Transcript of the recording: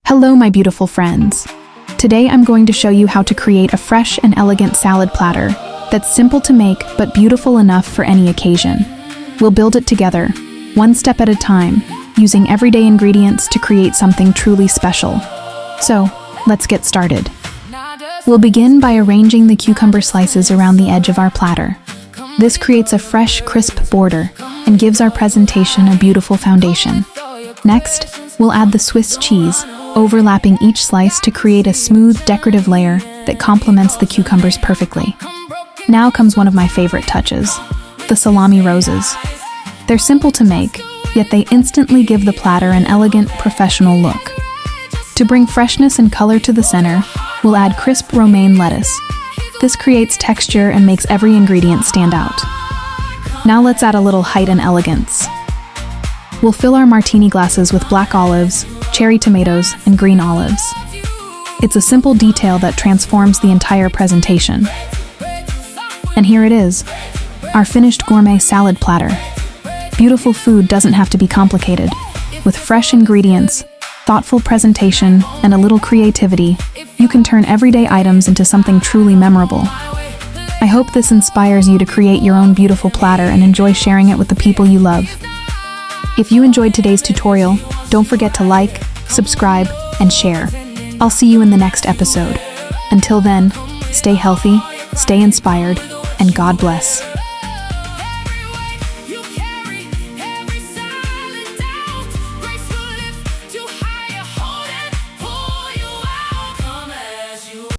Hello, my beautiful friends. Today I'm going to show you how to create a fresh and elegant salad platter that's simple to make but beautiful enough for any occasion. We'll build it together, one step at a time, using everyday ingredients to create something truly special. So, let's get started. We'll begin by arranging the cucumber slices around the edge of our platter. This creates a fresh, crisp border and gives our presentation a beautiful foundation. Next, we'll add the Swiss cheese, overlapping each slice to create a smooth, decorative layer that complements the cucumbers perfectly. Now comes one of my favorite touches, the salami roses. They're simple to make, yet they instantly give the platter an elegant, professional look. To bring freshness and color to the center, we'll add crisp romaine lettuce. This creates texture and makes every ingredient stand out. Now let's add a little height and elegance. We'll fill our martini glasses with black olives, cherry tomatoes, and green olives. It's a simple detail that transforms the entire presentation. And here it is, our finished gourmet salad platter. Beautiful food doesn't have to be complicated. With fresh ingredients, thoughtful presentation, and a little creativity, you can turn everyday items into something truly memorable. I hope this inspires you to create your own beautiful platter and enjoy sharing it with the people you love. If you enjoyed today's tutorial, don't forget to like, subscribe, and share. I'll see you in the next episode. Until then, stay healthy, stay inspired, and God bless.